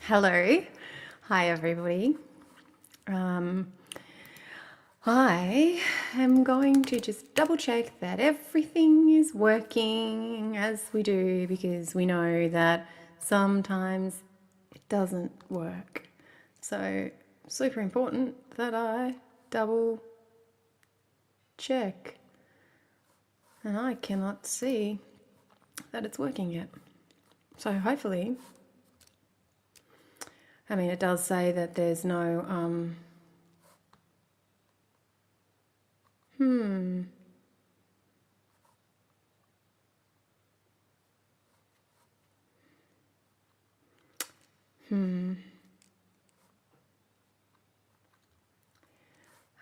Hello. Hi, everybody. I am going to just double check that everything is working as we do because we know that sometimes it doesn't work. So, super important that I double check. And I cannot see that it's working yet. So, hopefully, it does say that there's no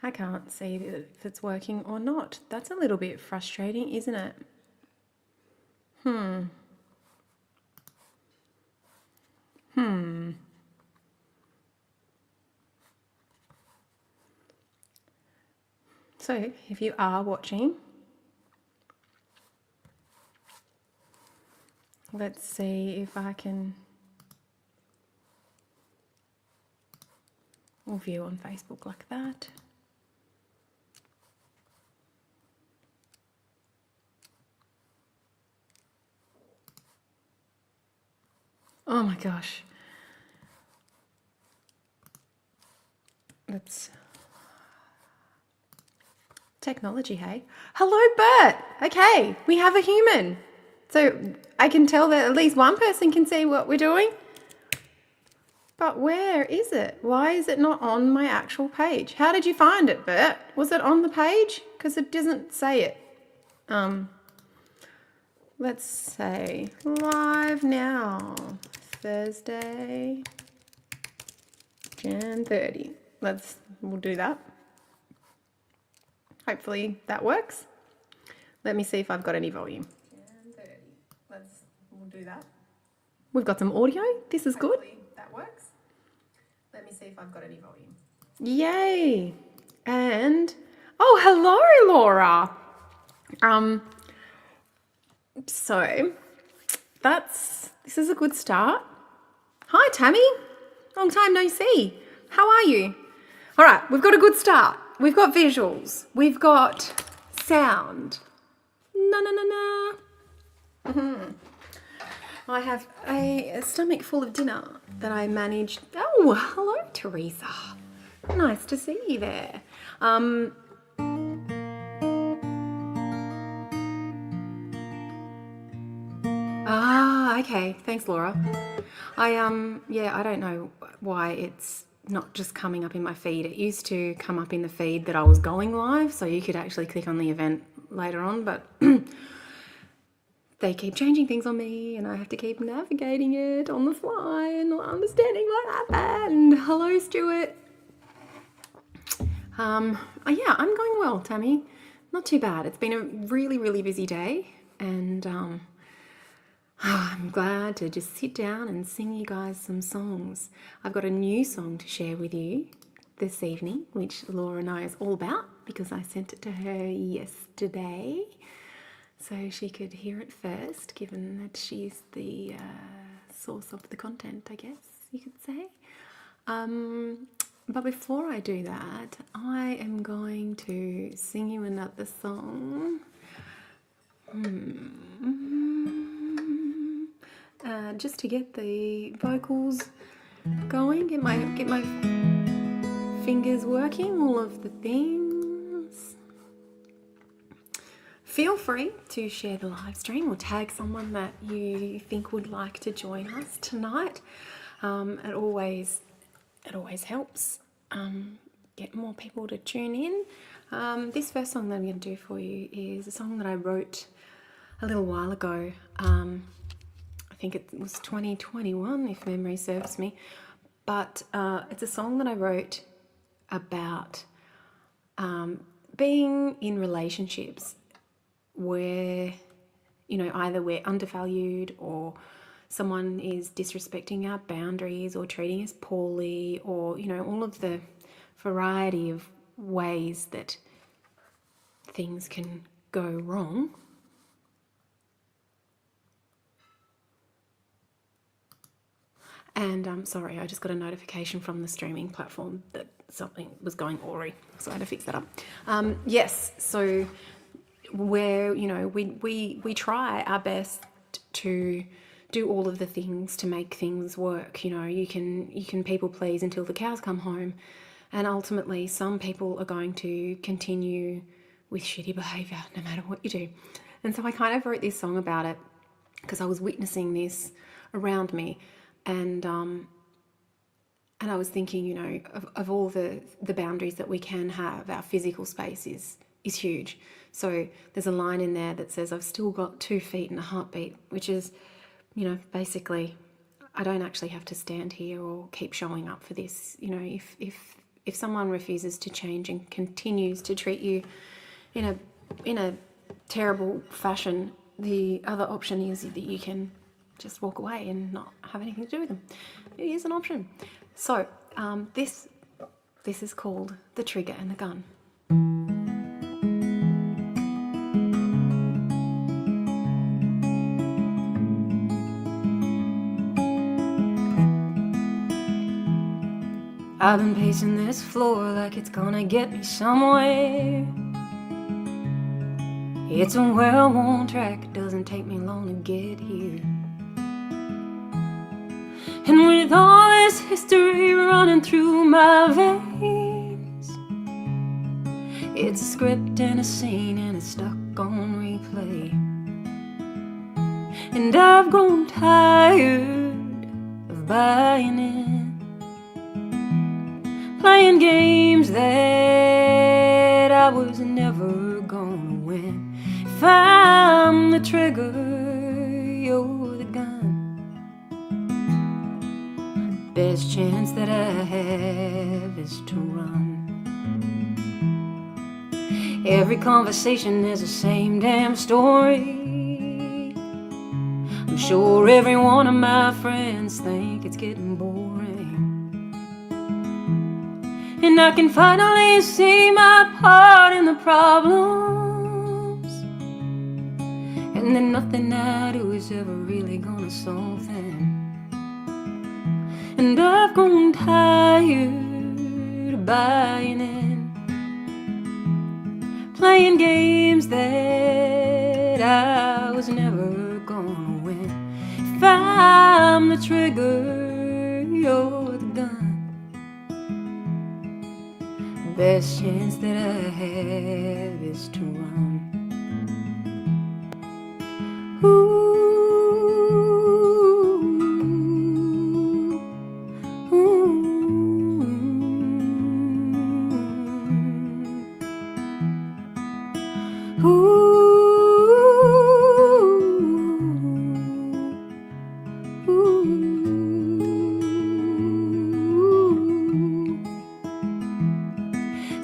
I can't see if it's working or not. That's a little bit frustrating, isn't it? So, if you are watching, let's see if I can view on Facebook like that. Oh my gosh. That's technology, hey? Hello, Bert! Okay, we have a human. So I can tell that at least one person can see what we're doing. But where is it? Why is it not on my actual page? How did you find it, Bert? Was it on the page? Because it doesn't say it. Let's say live now, Thursday, Jan 30. We'll do that. Hopefully that works. Let me see if I've got any volume. Jan 30. We'll do that. We've got some audio. This is good. Hopefully that works. Let me see if I've got any volume. Yay! And oh, hello, Laura. So this is a good start. Hi, Tammy. Long time no see. How are you? All right, we've got a good start. We've got visuals. We've got sound. Na na na na. I have a stomach full of dinner that I managed. Oh, hello, Teresa. Nice to see you there. Okay. Thanks, Laura. I don't know why it's not just coming up in my feed. It used to come up in the feed that I was going live, so you could actually click on the event later on, but they keep changing things on me and I have to keep navigating it on the fly and not understanding what happened. Hello, Stuart. Yeah, I'm going well, Tammy. Not too bad. It's been a really, really busy day, and I'm glad to just sit down and sing you guys some songs. I've got a new song to share with you this evening, which Laura knows all about because I sent it to her yesterday, so she could hear it first, given that she's the source of the content, I guess you could say. But before I do that, I am going to sing you another song. Just to get the vocals going, get my fingers working, all of the things. Feel free to share the live stream or tag someone that you think would like to join us tonight. It always helps get more people to tune in. This first song that I'm going to do for you is a song that I wrote a little while ago. I think it was 2021, if memory serves me. But it's a song that I wrote about being in relationships where, either we're undervalued or someone is disrespecting our boundaries or treating us poorly, or, all of the variety of ways that things can go wrong. And sorry, I just got a notification from the streaming platform that something was going awry, so I had to fix that up. Yes, so where, you know, we try our best to do all of the things to make things work. You know, you can people please until the cows come home, and ultimately some people are going to continue with shitty behavior no matter what you do. And so I kind of wrote this song about it because I was witnessing this around me, and I was thinking, you know, of all the boundaries that we can have. Our physical space is huge. So there's a line in there that says, I've still got 2 feet and a heartbeat, which is, you know, basically, I don't actually have to stand here or keep showing up for this. You know, if someone refuses to change and continues to treat you in a terrible fashion, the other option is that you can just walk away and not have anything to do with them. It is an option. So this is called The Trigger and the Gun. I've been pacing this floor like it's gonna get me somewhere. It's a well-worn track, it doesn't take me long to get here. And with all this history running through my veins, it's a script and a scene and it's stuck on replay. And I've grown tired of buying in, playing games that I was never gonna win. If I'm the trigger, you're the gun. Best chance that I have is to run. Every conversation is the same damn story. I'm sure every one of my friends think it's getting boring. And I can finally see my part in the problems, and then nothing I do is ever really gonna solve them. And I've grown tired of buying in, playing games that I was never gonna win. If I'm the trigger, you're the gun. Best chance that I have is to run. Ooh.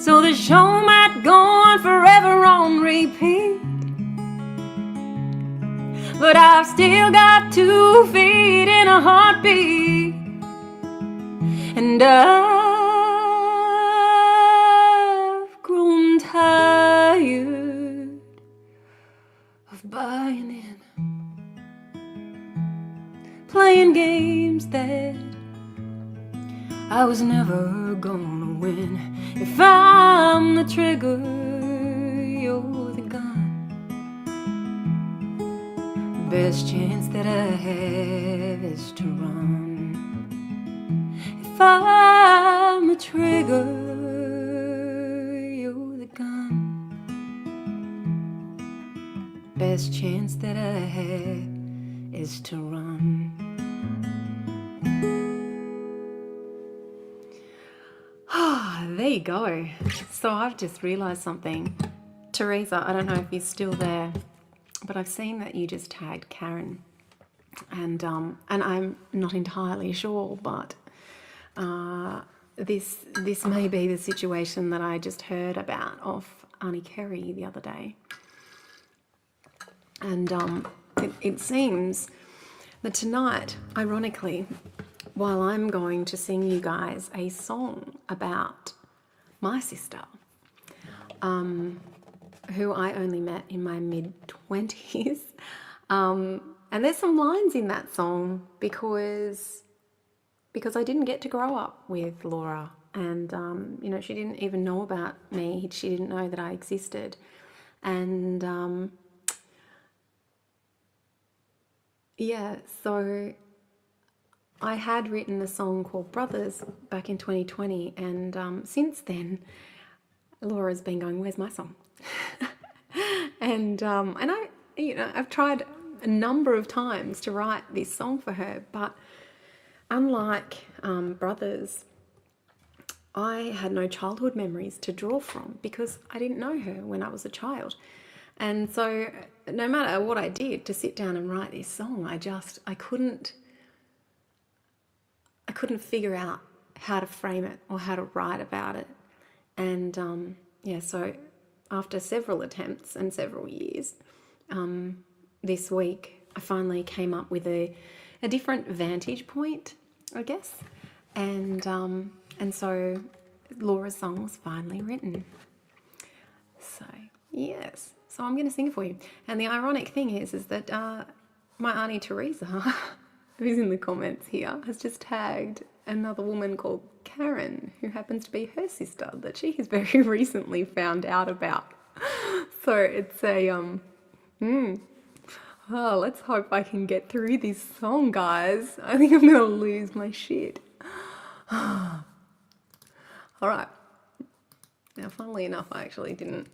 So the show might go on forever on repeat, but I've still got 2 feet and a heartbeat. And I've grown tired of buying in, playing games that I was never gonna win. If I'm the trigger, you're the gun. Best chance that I have is to run. If I'm the trigger, you're the gun. Best chance that I have is to run. There you go. So I've just realised something. Teresa, I don't know if you're still there, but I've seen that you just tagged Karen, and I'm not entirely sure, but this may be the situation that I just heard about off Auntie Kerry the other day, and it seems that tonight, ironically, while I'm going to sing you guys a song about my sister, who I only met in my mid-20s. And there's some lines in that song because because I didn't get to grow up with Laura, and you know, she didn't even know about me. She didn't know that I existed, and yeah, so I had written a song called Brothers back in 2020, and since then, Laura's been going, "Where's my song?" and I, you know, I've tried a number of times to write this song for her, but unlike Brothers, I had no childhood memories to draw from because I didn't know her when I was a child. And so no matter what I did to sit down and write this song, I couldn't figure out how to frame it or how to write about it. And yeah, so after several attempts and several years, this week I finally came up with a different vantage point, I guess. And so Laura's song's finally written. So yes, so I'm going to sing it for you. And the ironic thing is that my auntie Teresa, who's in the comments here, has just tagged another woman called Karen, who happens to be her sister that she has very recently found out about. So it's a oh, let's hope I can get through this song, guys. I think I'm gonna lose my shit. All right. Now, funnily enough, I actually didn't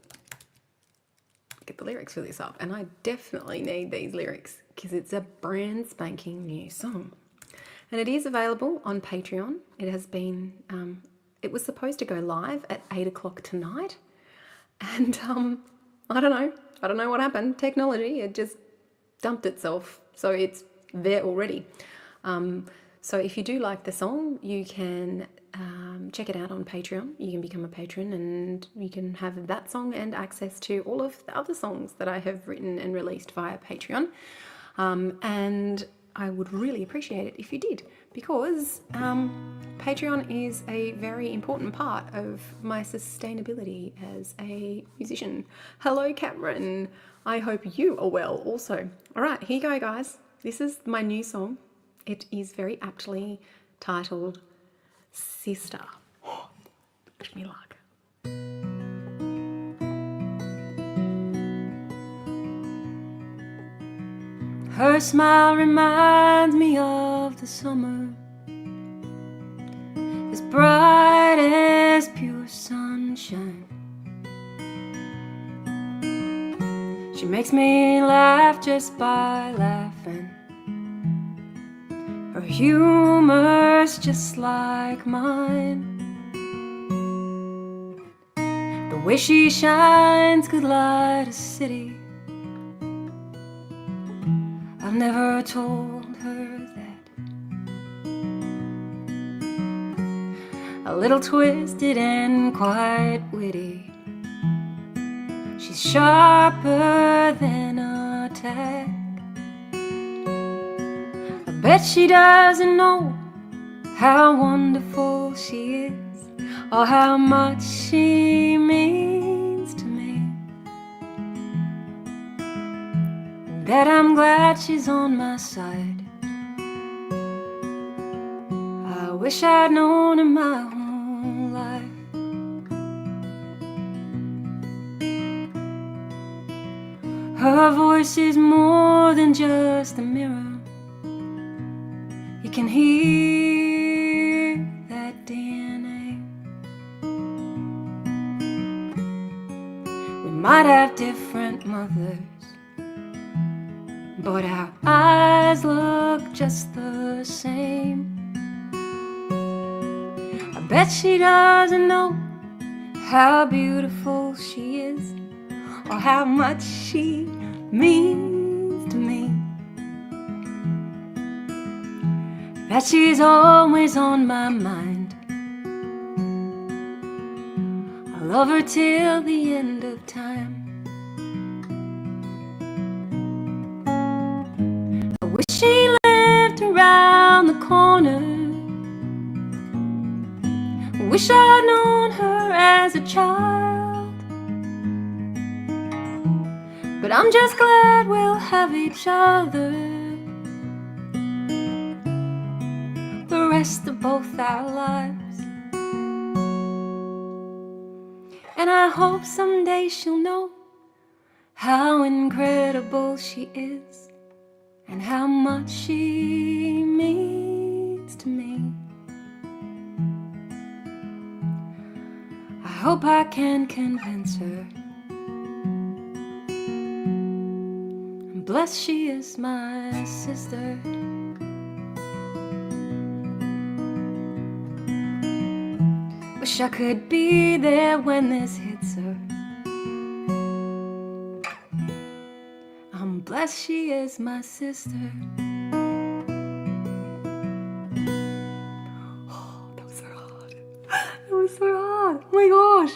get the lyrics for this up, and I definitely need these lyrics because it's a brand spanking new song. And it is available on Patreon. It has been, it was supposed to go live at 8 o'clock tonight. And I don't know what happened. Technology, it just dumped itself. So it's there already. So if you do like the song, you can check it out on Patreon. You can become a patron and you can have that song and access to all of the other songs that I have written and released via Patreon. And I would really appreciate it if you did, because Patreon is a very important part of my sustainability as a musician. Hello, Cameron. I hope you are well also. All right, here you go, guys. This is my new song. It is very aptly titled Sister. Wish me luck. Her smile reminds me of the summer, as bright as pure sunshine. She makes me laugh just by laughing. Her humor's just like mine. The way she shines could light a city. I've never told her that. A little twisted and quite witty. She's sharper than a tack. I bet she doesn't know how wonderful she is, or how much she means to me. Bet I'm glad she's on my side. I wish I'd known her my whole life. Her voice is more than just a mirror. You can hear that DNA. We might have different mothers, but our eyes look just the same. I bet she doesn't know how beautiful she is, or how much she means to me. That she's always on my mind. I'll love her till the end of time. I wish she lived around the corner. I wish I'd known her as a child. But I'm just glad we'll have each other the rest rest of both our lives. And I hope someday she'll know how incredible she is and how much she means to me. I hope I can convince her. And bless she is my sister. Wish I could be there when this hits her. I'm blessed she is my sister. Oh, that was so hard. That was so hard. Oh my gosh.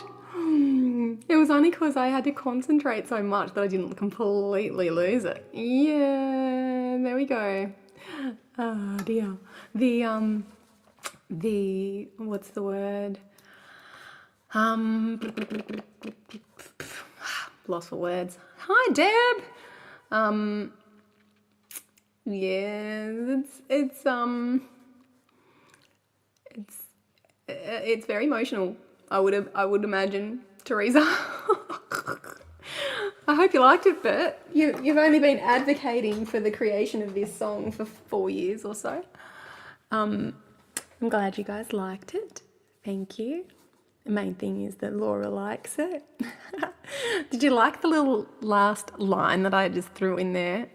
It was only because I had to concentrate so much that I didn't completely lose it. Yeah, there we go. Oh dear. The what's the word? Lost for words. Hi, Deb. Yeah, it's very emotional. I would imagine, Teresa. I hope you liked it, Bert. You've only been advocating for the creation of this song for 4 years or so. I'm glad you guys liked it. Thank you. The main thing is that Laura likes it. Did you like the little last line that I just threw in there?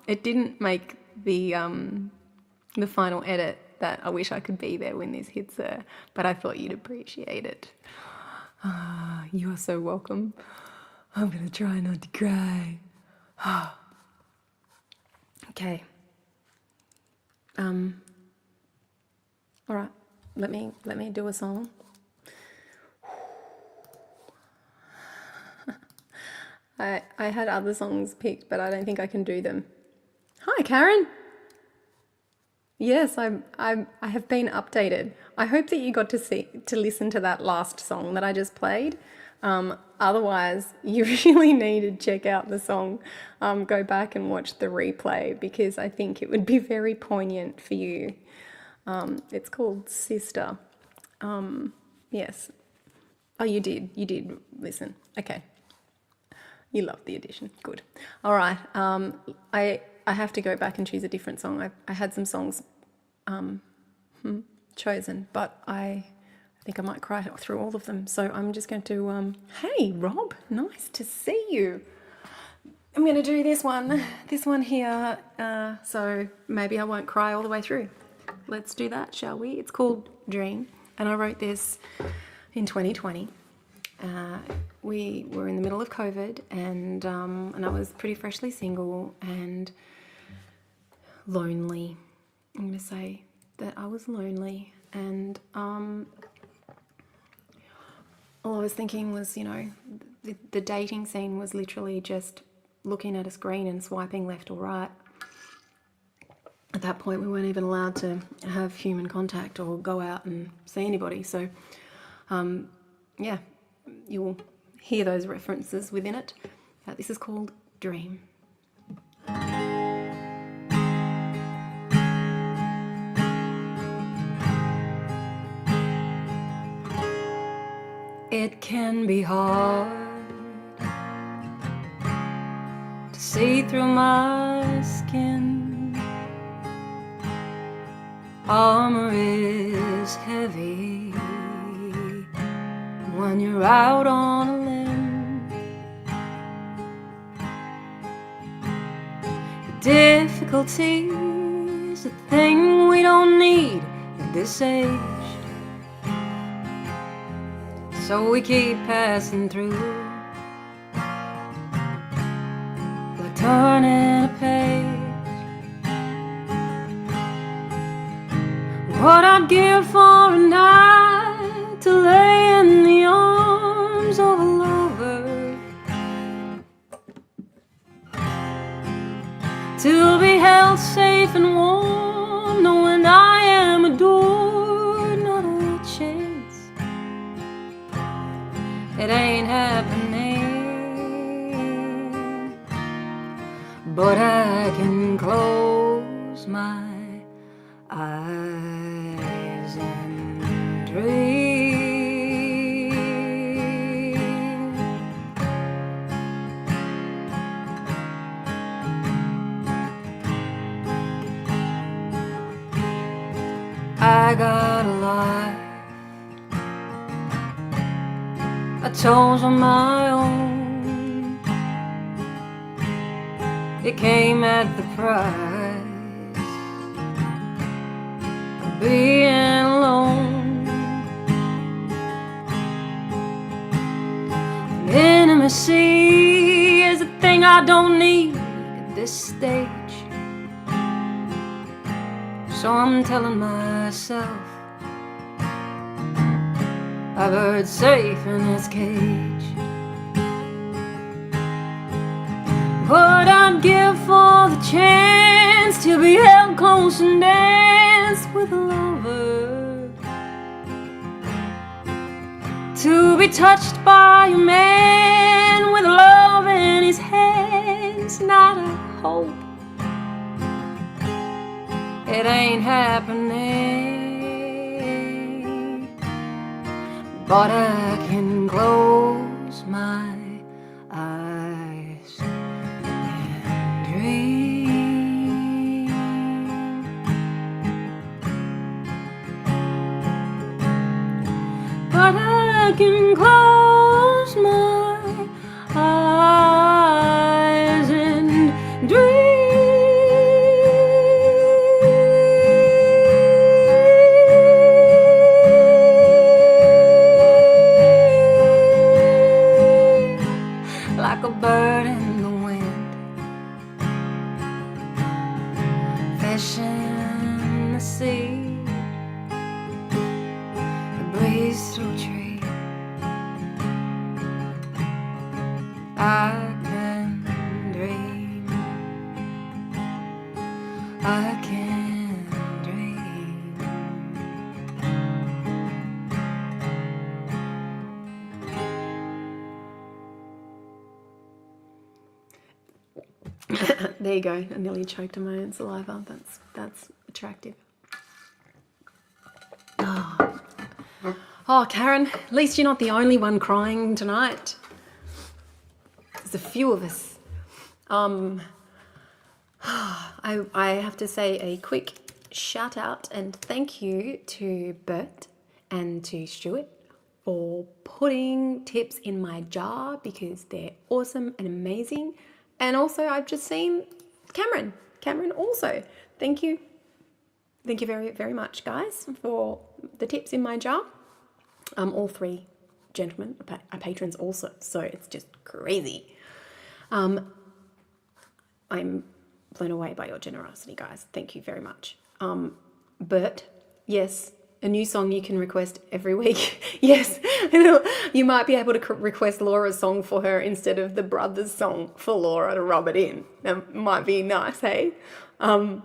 It didn't make the final edit that I wish I could be there when this hits her, but I thought you'd appreciate it. You are so welcome. I'm gonna try not to cry. Okay. All right. Let me do a song. I had other songs picked, but I don't think I can do them. Hi, Karen. Yes, I have been updated. I hope that you got to listen to that last song that I just played. Otherwise, you really need to check out the song. Go back and watch the replay because I think it would be very poignant for you. It's called Sister. Yes. Oh, you did listen. Okay. You love the edition. Good. All right. I have to go back and choose a different song. I had some songs chosen, but I think I might cry through all of them. So I'm just going to, hey, Rob, nice to see you. I'm going to do this one here. So maybe I won't cry all the way through. Let's do that, shall we? It's called Dream, and I wrote this in 2020. We were in the middle of COVID, and I was pretty freshly single and lonely. I'm going to say that I was lonely, and all I was thinking was, the dating scene was literally just looking at a screen and swiping left or right. At that point, we weren't even allowed to have human contact or go out and see anybody. So, yeah, you'll hear those references within it. This is called Dream. It can be hard to see through my skin. Armor is heavy when you're out on a limb. Difficulty is a thing we don't need at this age, so we keep passing through, like turning a page. What I'd give for a night to lay in the arms of a lover, to be held safe and warm, knowing I am adored. Not a chance, it ain't happening, but I can close my eyes. I got alive. I chose on my own. It came at the price of being alone. Intimacy is a thing I don't need at this stage. So I'm telling myself a bird's safe in its cage. What I'd give for the chance to be held close and dance with a lover, to be touched by a man with love in his hands. Not a hope, it ain't happening, but I can close my eyes and dream. But I can close my eyes and dream. Like a bird in the wind, fish in the sea, a breeze through a tree. I can dream, I can dream. There you go. I nearly choked on my own saliva. That's attractive. Oh, Karen, at least you're not the only one crying tonight. There's a few of us. I have to say a quick shout out and thank you to Bert and to Stuart for putting tips in my jar because they're awesome and amazing. And also I've just seen Cameron also. Thank you very, very much, guys, for the tips in my jar. All three gentlemen are patrons also, so it's just crazy. I'm blown away by your generosity, guys. Thank you very much. Bert, yes, a new song you can request every week. Yes, you might be able to request Laura's song for her instead of the brothers' song for Laura to rub it in. That might be nice, hey? Oh,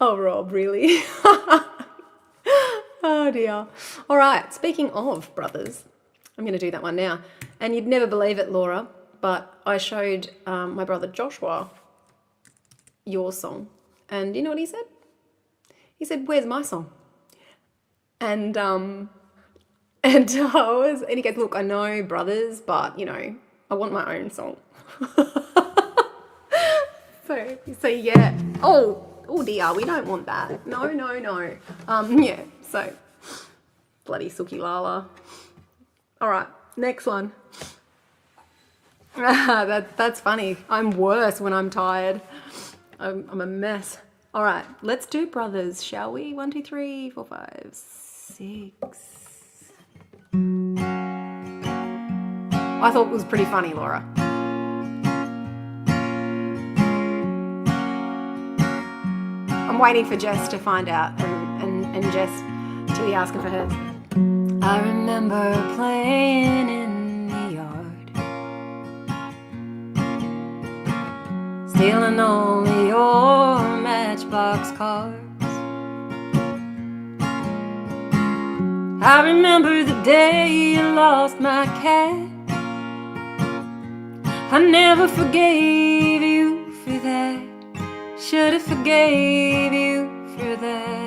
Rob, really? Oh, dear. All right, speaking of brothers, I'm going to do that one now. And you'd never believe it, Laura, but I showed my brother Joshua your song. And you know what he said? He said, "Where's my song?" And he goes, "Look, I know brothers, but you know, I want my own song." So yeah. Oh dear, we don't want that. No. Yeah. So bloody Suki Lala. All right, next one. That's funny. I'm worse when I'm tired. I'm a mess. All right, let's do brothers, shall we? 1, 2, 3, 4, 5, 6. I thought it was pretty funny, Laura. I'm waiting for Jess to find out and Jess to be asking for hers. I remember playing in the yard, stealing all of your Matchbox cars. I remember the day you lost my cat. I never forgave you for that. Should've forgave you for that.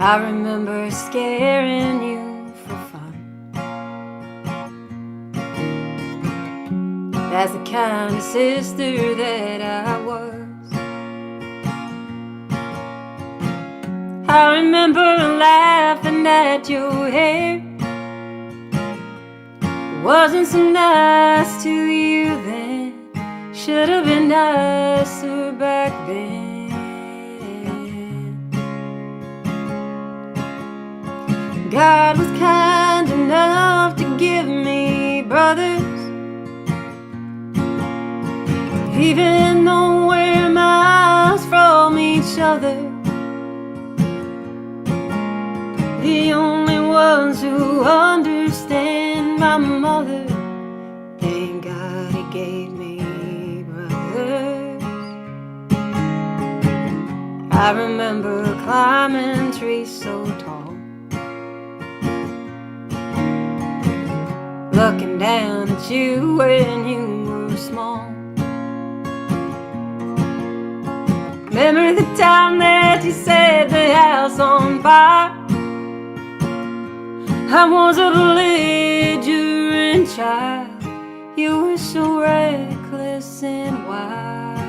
I remember scaring you for fun, as the kind of sister that I was. I remember laughing at your hair. Wasn't so nice to you then. Should have been nicer back then. God was kind enough to give me brothers, even though we're miles from each other. The only ones who understand my mother. Thank God he gave me brothers. I remember climbing trees so tall, looking down at you when you were small. Remember the time that you set the house on fire? I was a belligerent child. You were so reckless and wild.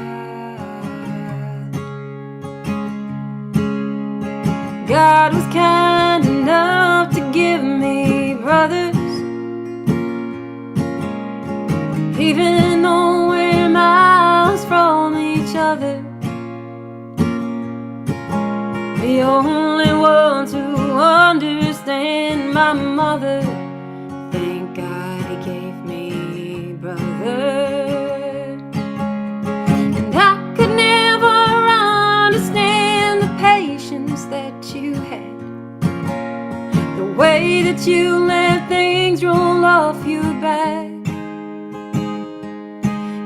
God was kind enough to give me brothers, even though we're miles from each other. The only ones who understand my mother. Thank God he gave me brothers. And I could never understand the patience that you had, the way that you let things roll off your back.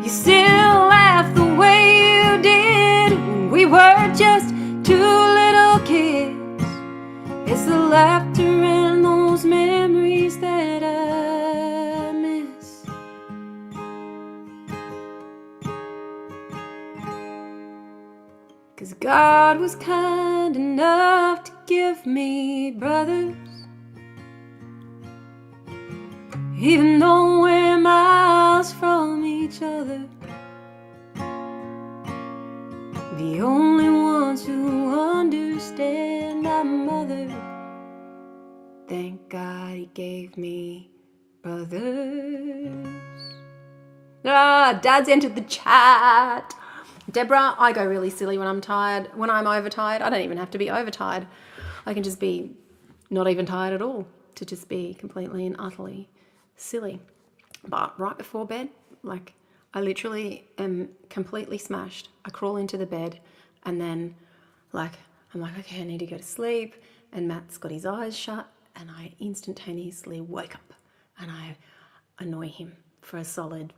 You still laugh the way you did when we were just two little kids. It's the laughter and those memories that I miss. 'Cause God was kind enough to give me brothers, even though we're miles from each other. The only ones who understand my mother. Thank God he gave me brothers. Ah, Dad's entered the chat. Deborah, I go really silly when I'm tired. When I'm overtired, I don't even have to be overtired. I can just be not even tired at all, to just be completely and utterly silly. But right before bed, like, I literally am completely smashed. I crawl into the bed and then I'm like, okay, I need to go to sleep. And Matt's got his eyes shut and I instantaneously wake up and I annoy him for a solid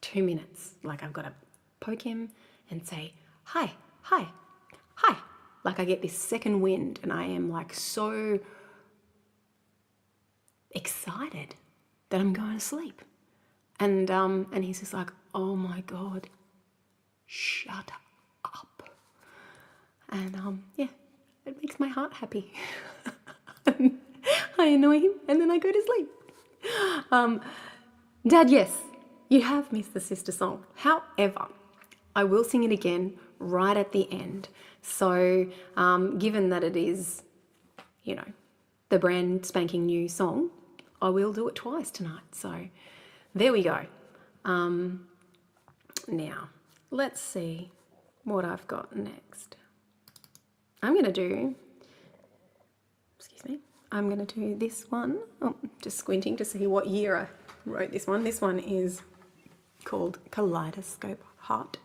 2 minutes. Like, I've got to poke him and say, hi, hi, hi. Like, I get this second wind and I am like so excited that I'm going to sleep. And he's just like, oh my God, shut up. And yeah, it makes my heart happy. I annoy him and then I go to sleep. Dad, yes, you have missed the sister song. However, I will sing it again right at the end. So given that it is, you know, the brand spanking new song, I will do it twice tonight. So there we go. Now, let's see what I've got next. I'm going to do this one. Oh, just squinting to see what year I wrote this one. This one is called Kaleidoscope Heart.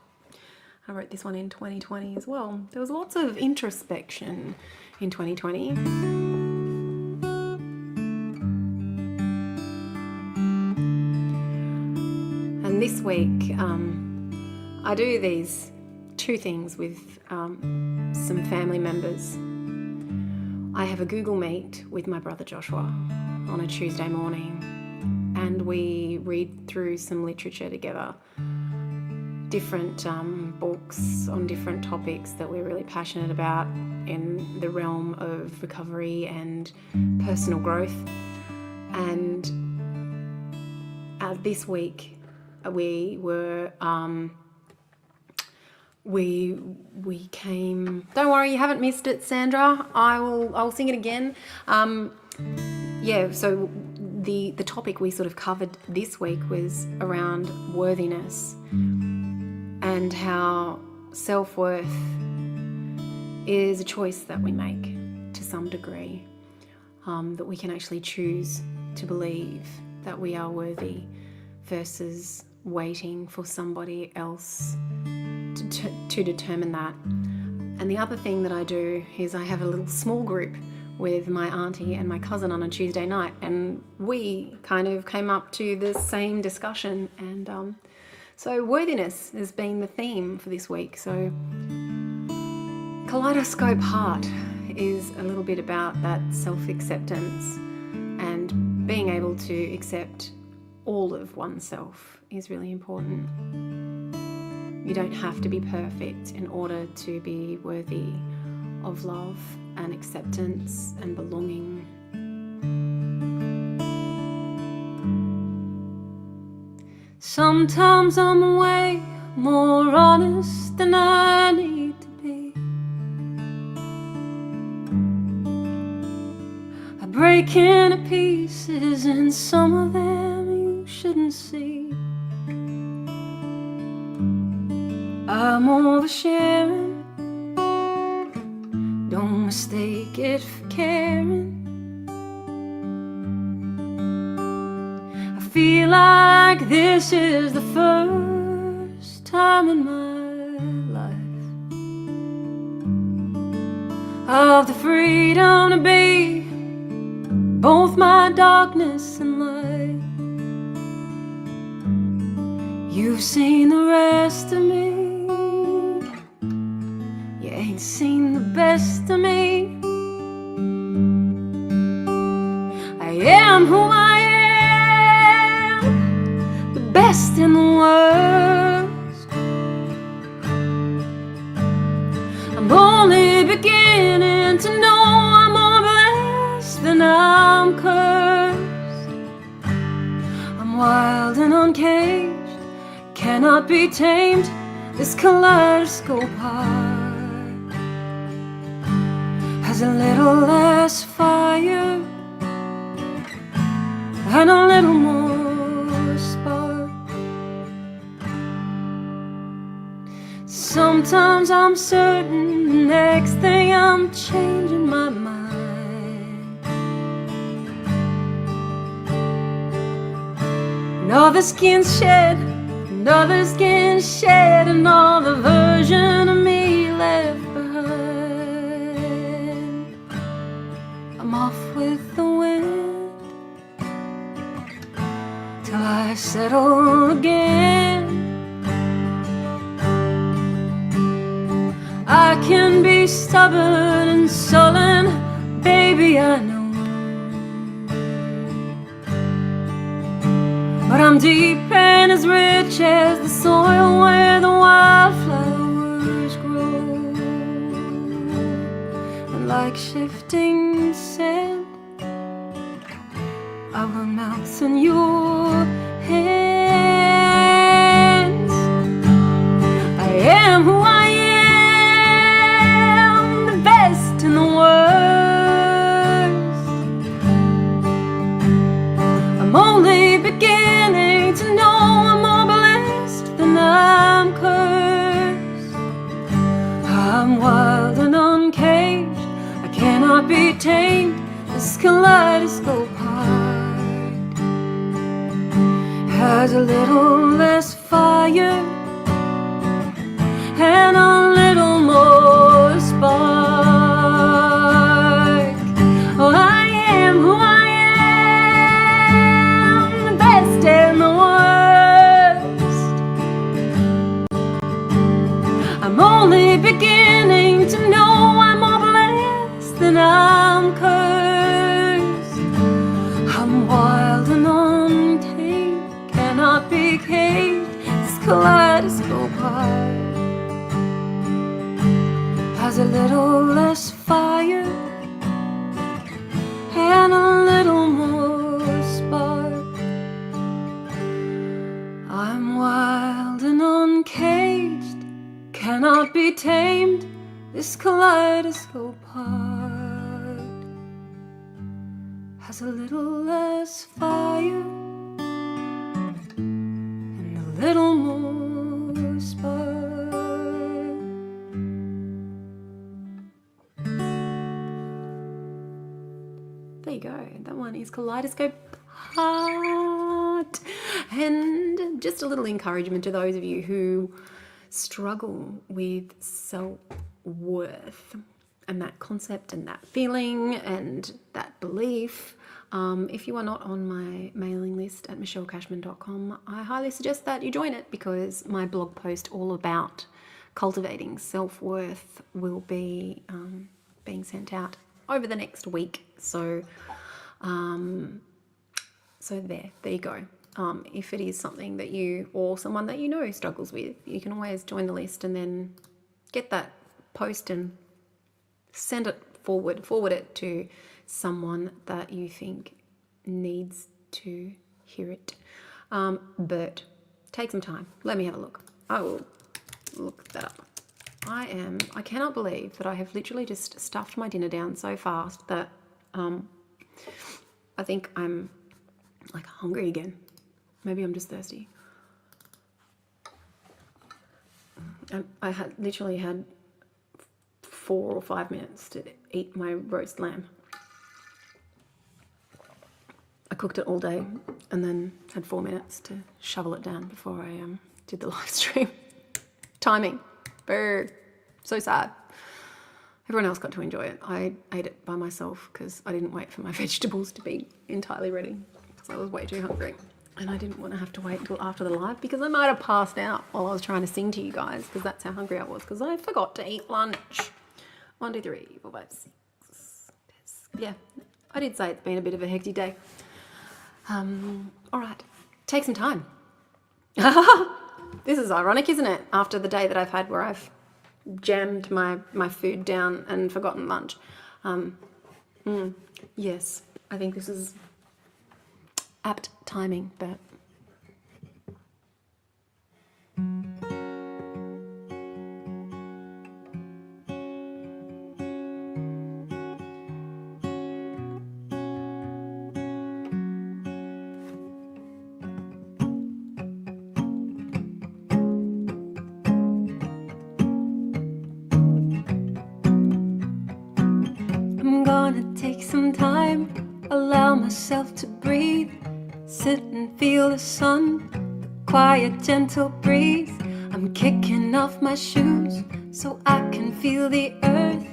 I wrote this one in 2020 as well. There was lots of introspection in 2020. And this week, I do these two things with some family members. I have a Google Meet with my brother Joshua on a Tuesday morning, and we read through some literature together, different books on different topics that we're really passionate about in the realm of recovery and personal growth. And this week, we were we came. Don't worry, you haven't missed it, Sandra. I'll sing it again. Yeah. So the topic we sort of covered this week was around worthiness and how self-worth is a choice that we make to some degree, that we can actually choose to believe that we are worthy versus waiting for somebody else to determine that. And the other thing that I do is I have a little small group with my auntie and my cousin on a Tuesday night, and we kind of came up to the same discussion, and so worthiness has been the theme for this week. So Kaleidoscope Heart is a little bit about that self-acceptance, and being able to accept all of oneself is really important. You don't have to be perfect in order to be worthy of love and acceptance and belonging. Sometimes I'm way more honest than I need to be. I break into pieces, and some of them you shouldn't see. I'm oversharing, don't mistake it for caring. I feel like this is the first time in my life of the freedom to be both my darkness and light. You've seen the rest of me, you ain't seen the best of me. I am who I am, the best and the worst. I'm only beginning to know I'm more blessed than I'm cursed. I'm wild and uncaged, cannot be tamed. This kaleidoscope heart has a little less fire and a little more spark. Sometimes I'm certain, the next thing I'm changing my mind. Another skin's shed, another skin shed, another version of me left behind. I'm off with the wind till I settle again. I can be stubborn and sullen, baby, I know. But I'm deep and as rich as the soil where the wildflowers grow. And like shifting sand, I will melt in your hands. I am who I am, the best and the worst. I'm only beginning to know I'm more blessed than I'm cursed. I'm wild and uncaged, I cannot be tamed. This kaleidoscope heart has a little less fire and a little more spark. Oh, I am who I am, the best and the worst. I'm only beginning to know I'm more blessed than I'm cursed. I'm wild and untamed, cannot be caged. This kaleidoscope heart has a little less fire and a little more spark. I'm This kaleidoscope heart has a little less fire and a little more spark. There you go. That one is Kaleidoscope Heart. And just a little encouragement to those of you who struggle with self-worth and that concept and that feeling and that belief. If you are not on my mailing list at michellecashman.com, I highly suggest that you join it, because my blog post all about cultivating self-worth will be being sent out over the next week. So there you go. If it is something that you or someone that you know struggles with, you can always join the list and then get that post and send it forward it to someone that you think needs to hear it. But take some time. Let me have a look. I will look that up. I cannot believe that I have literally just stuffed my dinner down so fast that I think I'm like hungry again. Maybe I'm just thirsty. I had literally had 4 or 5 minutes to eat my roast lamb. I cooked it all day and then had 4 minutes to shovel it down before I did the live stream. Timing. Brr. So sad. Everyone else got to enjoy it. I ate it by myself because I didn't wait for my vegetables to be entirely ready because I was way too hungry. And I didn't want to have to wait until after the live because I might have passed out while I was trying to sing to you guys, because that's how hungry I was, because I forgot to eat lunch. 1, 2, 3, 4, 5, 6. Yeah, I did say it's been a bit of a hectic day. All right, take some time. This is ironic, isn't it? After the day that I've had where I've jammed my food down and forgotten lunch. Yes, I think this is apt timing, but I'm gonna take some time, allow myself to breathe, sit and feel the sun, the quiet, gentle breeze. I'm kicking off my shoes so I can feel the earth,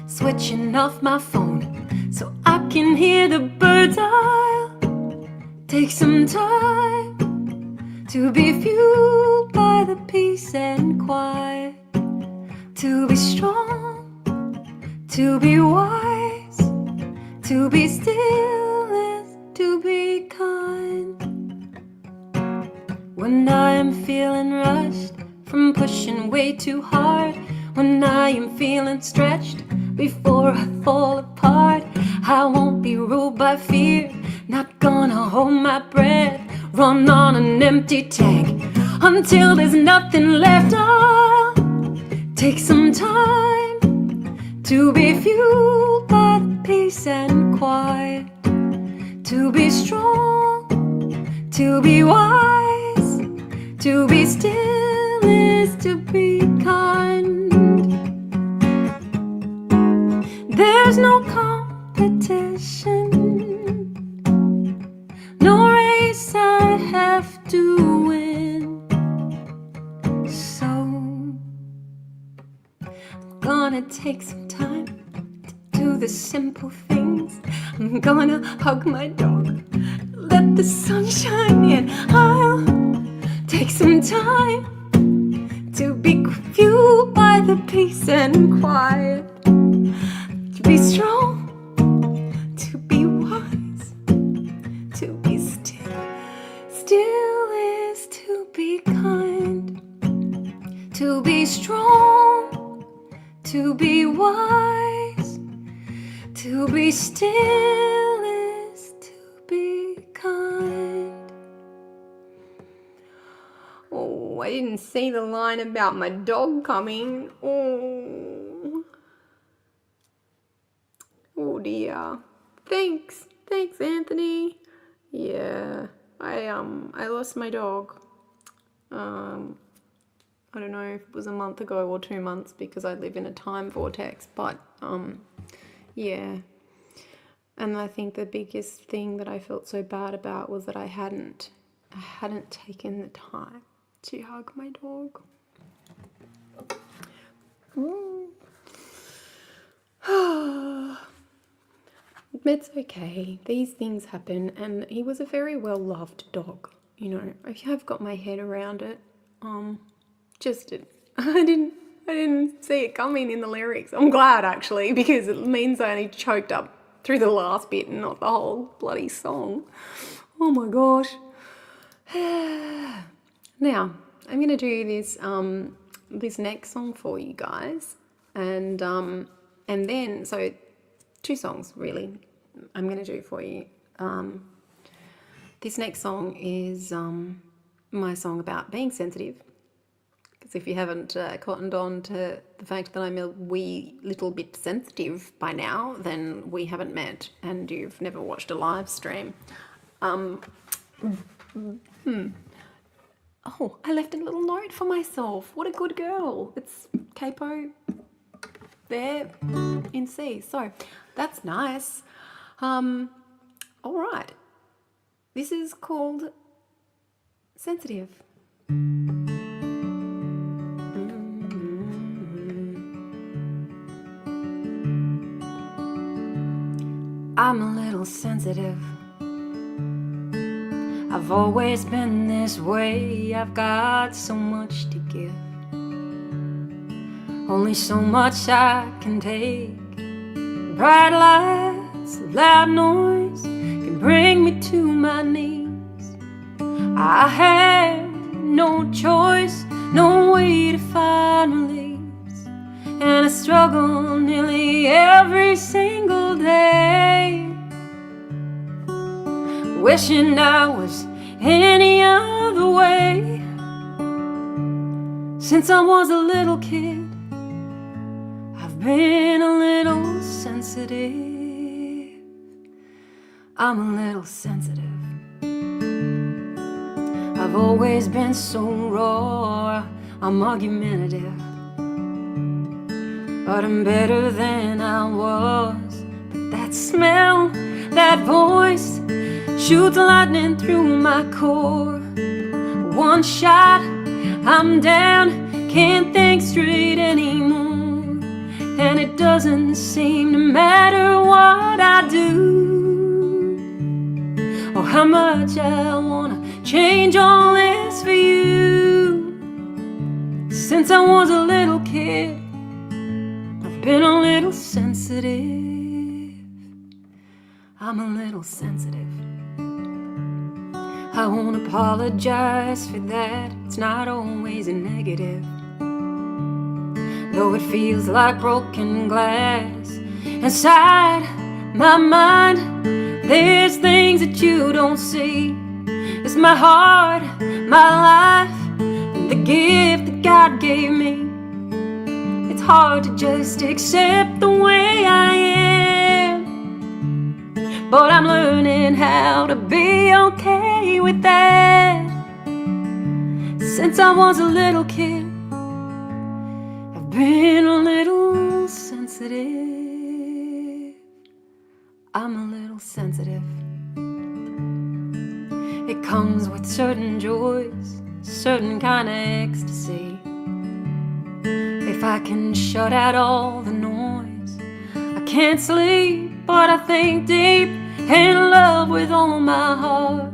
switching off my phone so I can hear the birds. I'll take some time to be fueled by the peace and quiet, to be strong, to be wise, to be still is to be kind. When I am feeling rushed from pushing way too hard, when I am feeling stretched before I fall apart, I won't be ruled by fear, not gonna hold my breath, run on an empty tank until there's nothing left. I'll take some time to be fueled by the peace and quiet, to be strong, to be wise, to be still is to be kind. There's no competition, no race I have to win, so I'm gonna take some time to do the simple things. I'm gonna hug my dog, let the sun shine in. I'll take some time to be fueled by the peace and quiet, to be strong, to be wise, to be still. Still is to be kind, to be strong, to be wise, to be still is to be kind. Oh, I didn't see the line about my dog coming. Oh. I lost my dog. I don't know if it was a month ago or 2 months because I live in a time vortex, but yeah. And I think the biggest thing that I felt so bad about was that I hadn't taken the time to hug my dog. It's okay. These things happen, and he was a very well-loved dog. You know, I have got my head around it. I didn't see it coming in the lyrics. I'm glad actually, because it means I only choked up through the last bit and not the whole bloody song. Oh my gosh. Now, I'm gonna do this this next song for you guys, and then so 2 songs really I'm gonna do for you. This next song is my song about being sensitive. Because if you haven't cottoned on to the fact that I'm a wee little bit sensitive by now, then we haven't met and you've never watched a live stream. Oh, I left a little note for myself. What a good girl. It's capo there in C. So that's nice. All right. This is called Sensitive. I'm a little sensitive. I've always been this way. I've got so much to give, only so much I can take. Bright lights, loud noise can bring me to my knees. I have no choice, no way to find release, and I struggle nearly every single day, wishing I was any other way. Since I was a little kid, I've been a little sensitive. I'm a little sensitive. I've always been so raw, I'm argumentative, but I'm better than I was. But that smell, that voice shoots lightning through my core. One shot, I'm down, can't think straight anymore. And it doesn't seem to matter what I do, or how much I wanna change all this for you. Since I was a little kid, I've been a little sensitive. I'm a little sensitive. I won't apologize for that, it's not always a negative. Though it feels like broken glass inside my mind, there's things that you don't see. It's my heart, my life, and the gift that God gave me. It's hard to just accept the way I am, but I'm learning how to be okay with that. Since I was a little kid, I've been a little sensitive. I'm a little sensitive. It comes with certain joys, certain kind of ecstasy. If I can shut out all the noise, I can't sleep, but I think deep and love with all my heart.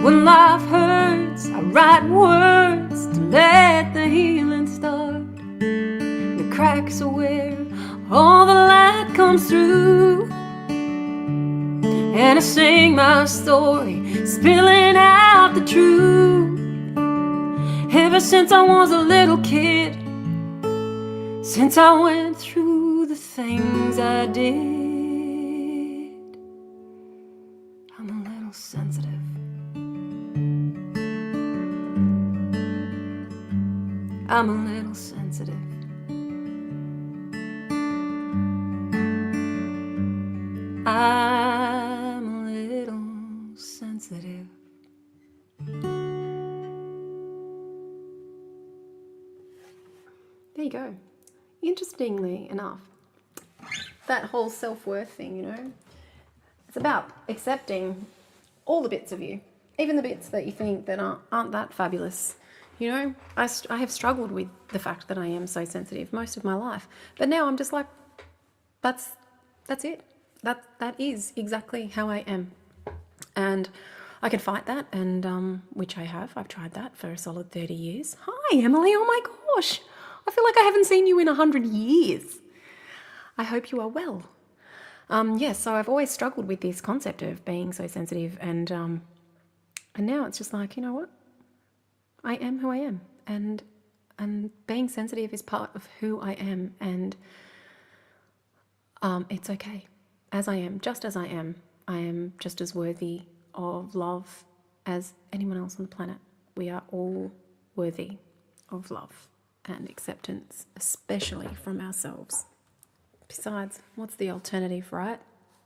When life hurts, I write words to let the healing start. The cracks are where all the light comes through, and I sing my story, spilling out the truth. Ever since I was a little kid, since I went through the things I did, I'm a little sensitive. I'm a little sensitive. I'm a little sensitive. There you go. Interestingly enough, that whole self-worth thing, you know, it's about accepting all the bits of you, even the bits that you think that aren't that fabulous. You know, I have struggled with the fact that I am so sensitive most of my life, but now I'm just like, that's it. That is exactly how I am, and I can fight that, and which I have. I've tried that for a solid 30 years. Hi, Emily. Oh my gosh, I feel like I haven't seen you in 100 years. I hope you are well. Yes, so I've always struggled with this concept of being so sensitive, and now it's just like, you know what? I am who I am, and being sensitive is part of who I am, and it's okay as I am, just as I am. I am just as worthy of love as anyone else on the planet. We are all worthy of love and acceptance, especially from ourselves. Besides, what's the alternative, right?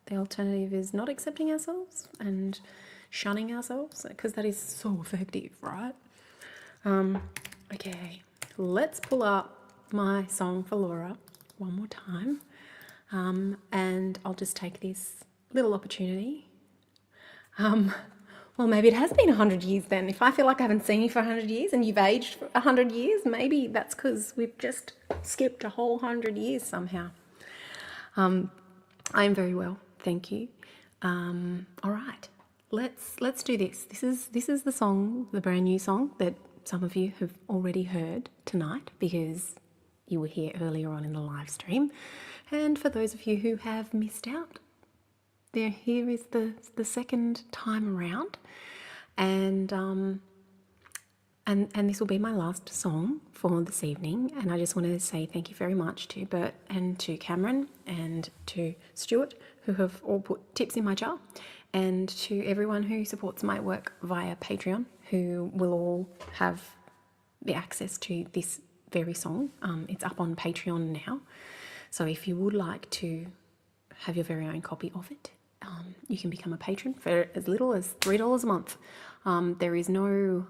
The alternative is not accepting ourselves and shunning ourselves, because that is so effective, right? Okay, let's pull up my song for Laura one more time, and I'll just take this little opportunity. Well, maybe it has been 100 years then. If I feel like I haven't seen you for 100 years and you've aged for 100 years, maybe that's because we've just skipped a whole 100 years somehow. I am very well, thank you. All right, let's do this. This is the song, the brand new song that some of you have already heard tonight because you were here earlier on in the live stream, and for those of you who have missed out, here is the second time around, and this will be my last song for this evening. And I just wanted to say thank you very much to Bert and to Cameron and to Stuart, who have all put tips in my jar, and to everyone who supports my work via Patreon, who will all have the access to this very song. It's up on Patreon now, so if you would like to have your very own copy of it, you can become a patron for as little as $3 a month. There is no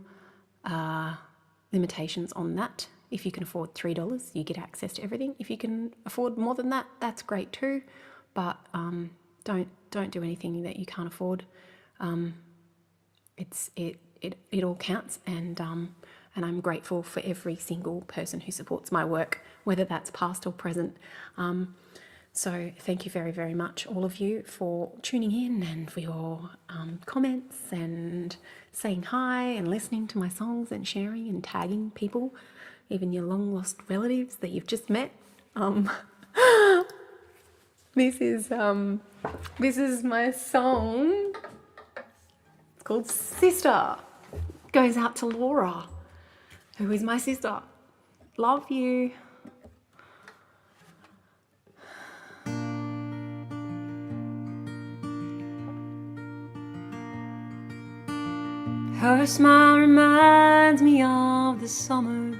limitations on that. If you can afford $3, you get access to everything. If you can afford more than that, that's great too. But don't do anything that you can't afford. It all counts, and I'm grateful for every single person who supports my work, whether that's past or present. So thank you very, very much, all of you, for tuning in and for your comments and saying hi and listening to my songs and sharing and tagging people, even your long lost relatives that you've just met. This is my song. It's called Sister. It goes out to Laura, who is my sister. Love you. Her smile reminds me of the summer,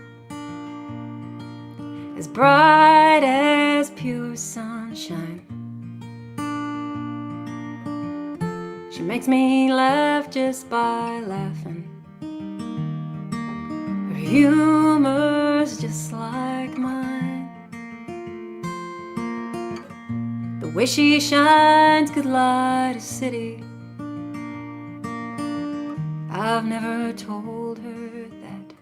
as bright as pure sunshine. She makes me laugh just by laughing. Her humor's just like mine. The way she shines could light a city. I've never told her that.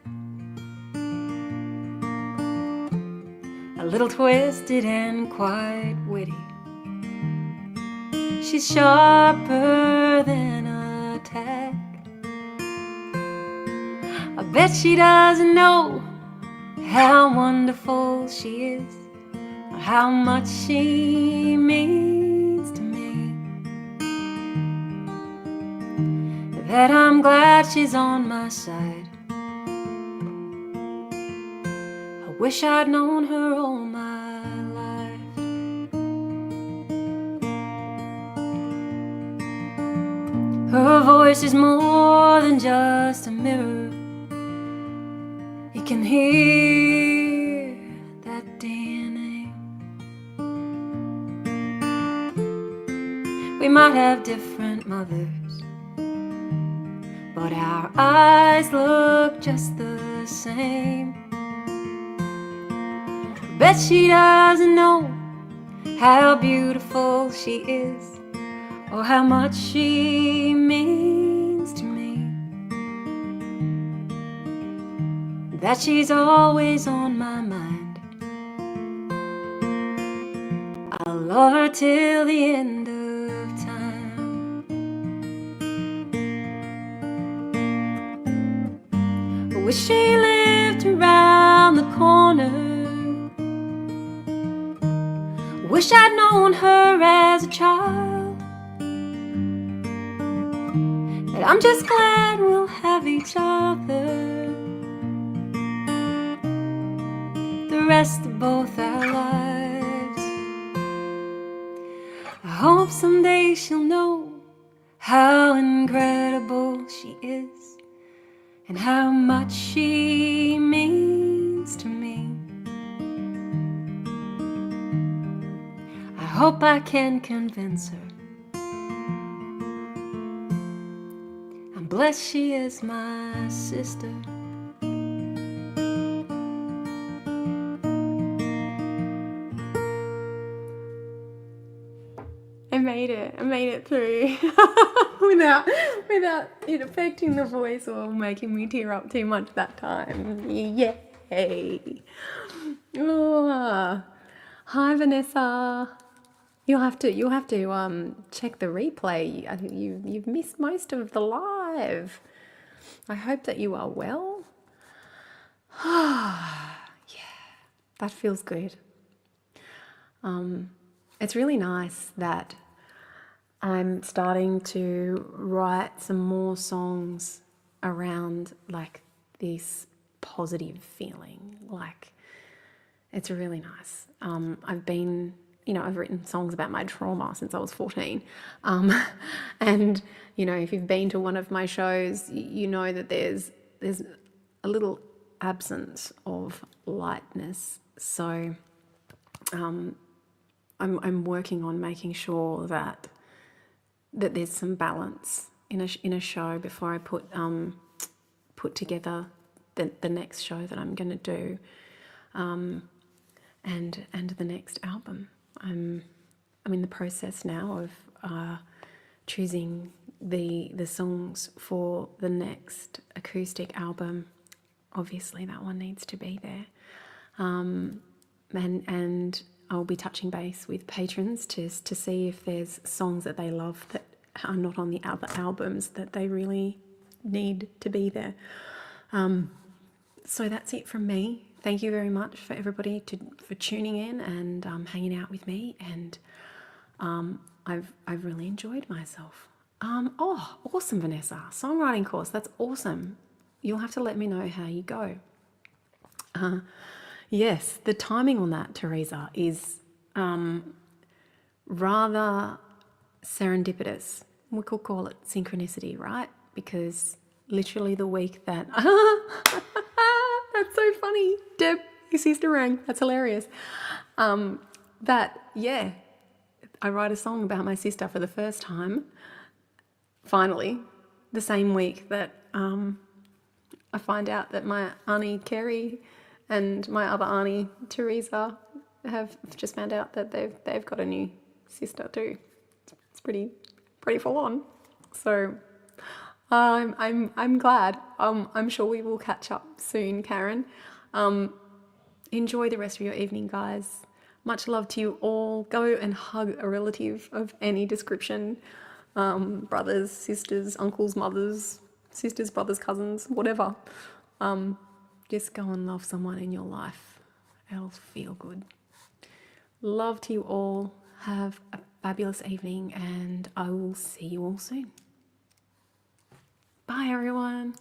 A little twisted and quite witty. She's sharper than a tack. I bet she doesn't know how wonderful she is, or how much she means to me. That I'm glad she's on my side. I wish I'd known her all my life. Her voice is more than just a mirror. You can hear that DNA. We might have different mothers, but our eyes look just the same. bet she doesn't know how beautiful she is, or how much she means to me. That she's always on my mind. I'll love her till the end of time. I wish she lived around the corner. Wish I'd known her as a child. But I'm just glad we'll have each other the rest of both our lives. I hope someday she'll know how incredible she is, and how much she means to me. I hope I can convince her. I'm blessed she is my sister. I made it through without it affecting the voice or making me tear up too much that time. Yay! Oh. Hi Vanessa. You'll have to check the replay. I think you've missed most of the live. I hope that you are well. Yeah, that feels good. It's really nice that I'm starting to write some more songs around like this positive feeling. Like, it's really nice. I've written songs about my trauma since I was 14. And, if you've been to one of my shows, you know that there's a little absence of lightness. So I'm working on making sure that there's some balance in a show before I put together the next show that I'm going to do, and the next album. I'm in the process now of choosing the songs for the next acoustic album. Obviously, that one needs to be there, and I'll be touching base with patrons to see if there's songs that they love that are not on the other albums that they really need to be there. So that's it from me. Thank you very much for everybody for tuning in and hanging out with me. And I've really enjoyed myself. Oh, awesome, Vanessa. Songwriting course. That's awesome. You'll have to let me know how you go. Yes, the timing on that, Teresa, is rather serendipitous. We could call it synchronicity, right? Because literally the week that... That's so funny. Deb, your sister rang. That's hilarious. I write a song about my sister for the first time, finally, the same week that I find out that my auntie Kerry and my other auntie Teresa have just found out that they've got a new sister too. It's pretty full on. So I'm glad. I'm sure we will catch up soon, Karen. Enjoy the rest of your evening, guys. Much love to you all. Go and hug a relative of any description. Brothers, sisters, uncles, mothers, sisters, brothers, cousins, whatever. Just go and love someone in your life. It'll feel good. Love to you all. Have a fabulous evening, and I will see you all soon. Bye, everyone.